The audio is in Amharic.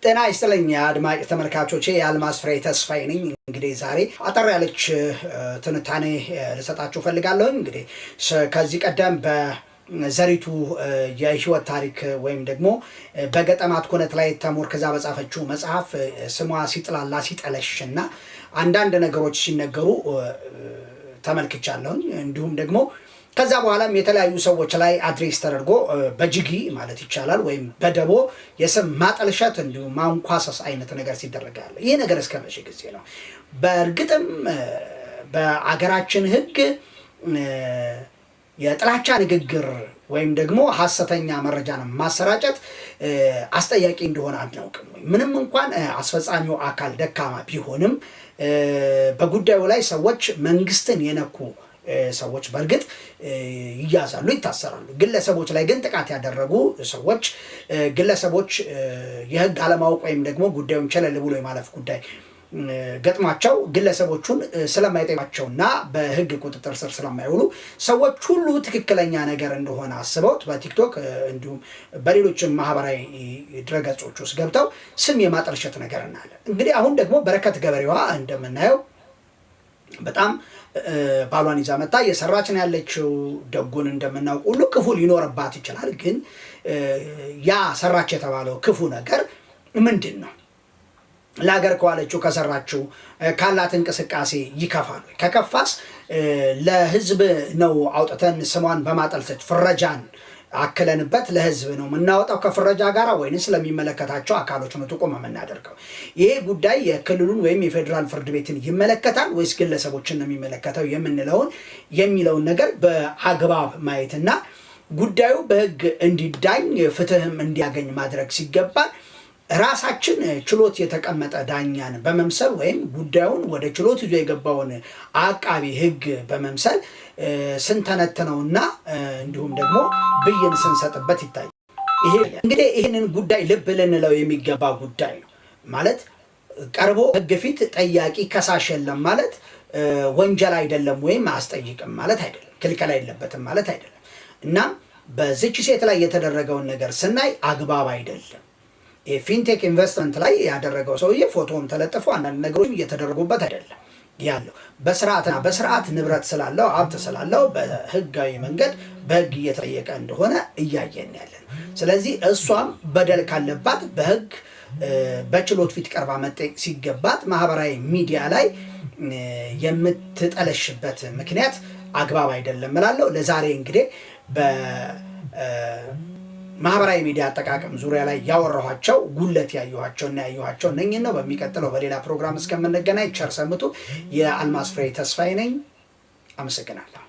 ጤና ይስጥልኝ አድማጭ ተመልካቾቼ የአልማዝ ፍሬ ተስፋዬ ነኝ። እንግዲህ ዛሬ አጠር ያለች ትንታኔ ልሰጣችሁ ፈልጋለሁ። እንግዲህ ከዚህ ቀደም በዘሪቱ የህይወት ታሪክ ወይም ደግሞ በገጠማት ኩነት ላይ ተሞርክዛ በጻፈችው መጽሐፍ ስሟ ሲጥላላ ሲጠለሽና አንዳንድ ነገሮች ሲነገሩ ተመልክቻለሁ። እንዲሁም ደግሞ ከዛ በኋላም የተለያዩ ሰዎች ላይ አድሬስ ተደርጎ በጅጊ ማለት ይቻላል ወይም በደቦ የስም ማጠልሸት እንዲሁም ማንኳሰስ አይነት ነገር ሲደረጋል። ይሄ ነገር እስከ መቼ ጊዜ ነው? በእርግጥም በአገራችን ህግ የጥላቻ ንግግር ወይም ደግሞ ሐሰተኛ መረጃን ማሰራጨት አስጠያቂ እንደሆነ አናውቅም ወይ? ምንም እንኳን አስፈጻሚው አካል ደካማ ቢሆንም በጉዳዩ ላይ ሰዎች መንግስትን የነኩ ሰዎች በርግጥ ይያዛሉ፣ ይታሰራሉ። ግለሰቦች ላይ ግን ጥቃት ያደረጉ ሰዎች ግለሰቦች የህግ አለማወቅ ወይም ደግሞ ጉዳዩን ቸለል ብሎ የማለፍ ጉዳይ ገጥሟቸው ግለሰቦቹን ስለማይጠይቋቸውና በህግ ቁጥጥር ስር ስለማይውሉ ሰዎች ሁሉ ትክክለኛ ነገር እንደሆነ አስበውት በቲክቶክ እንዲሁም በሌሎችም ማህበራዊ ድረገጾች ውስጥ ገብተው ስም የማጠልሸት ነገር እናያለን። እንግዲህ አሁን ደግሞ በረከት ገበሬዋ እንደምናየው በጣም ባሏን ይዛ መጣ የሰራች ነው ያለችው። ደጉን እንደምናውቅ ሁሉ ክፉ ሊኖርባት ይችላል። ግን ያ ሰራች የተባለው ክፉ ነገር ምንድን ነው? ለሀገር ከዋለችው ከሰራችው ካላት እንቅስቃሴ ይከፋል። ከከፋስ ለህዝብ ነው አውጥተን ስሟን በማጠልሸት ፍረጃን አክለንበት ለህዝብ ነው የምናወጣው ከፍረጃ ጋር ወይንስ ስለሚመለከታቸው አካሎች ነው ጥቆማ የምናደርገው? ይሄ ጉዳይ የክልሉን ወይም የፌደራል ፍርድ ቤትን ይመለከታል ወይስ ግለሰቦችን ነው የሚመለከተው የሚለውን ነገር በአግባብ ማየትና ጉዳዩ በህግ እንዲዳኝ ፍትህም እንዲያገኝ ማድረግ ሲገባል ራሳችን ችሎት የተቀመጠ ዳኛን በመምሰል ወይም ጉዳዩን ወደ ችሎት ይዞ የገባውን አቃቢ ህግ በመምሰል ስንተነትነውና እንዲሁም ደግሞ ብይን ስንሰጥበት ይታያል። ይሄ እንግዲህ ይህንን ጉዳይ ልብ ልንለው የሚገባ ጉዳይ ነው። ማለት ቀርቦ ህግ ፊት ጠያቂ ከሳሽ የለም ማለት ወንጀል አይደለም ወይም አያስጠይቅም ማለት አይደለም፣ ክልከላ የለበትም ማለት አይደለም። እናም በዚች ሴት ላይ የተደረገውን ነገር ስናይ አግባብ አይደለም። የፊንቴክ ኢንቨስትመንት ላይ ያደረገው ሰውዬ ፎቶውን ተለጥፎ አንዳንድ ነገሮች እየተደረጉበት አይደለም ያለው። በስርዓት ንብረት ስላለው ሀብት ስላለው በህጋዊ መንገድ በህግ እየተጠየቀ እንደሆነ እያየን ያለን። ስለዚህ እሷም በደል ካለባት በህግ በችሎት ፊት ቀርባ መጠየቅ ሲገባት ማህበራዊ ሚዲያ ላይ የምትጠለሽበት ምክንያት አግባብ አይደለም እላለሁ። ለዛሬ እንግዲህ ማህበራዊ ሚዲያ አጠቃቀም ዙሪያ ላይ ያወራኋቸው ጉለት ያየኋቸው እነኝን ነው። በሚቀጥለው በሌላ ፕሮግራም እስከምንገናኝ ቸር ሰንብቱ። የአልማዝ ፍሬ ተስፋዬ ነኝ። አመሰግናለሁ።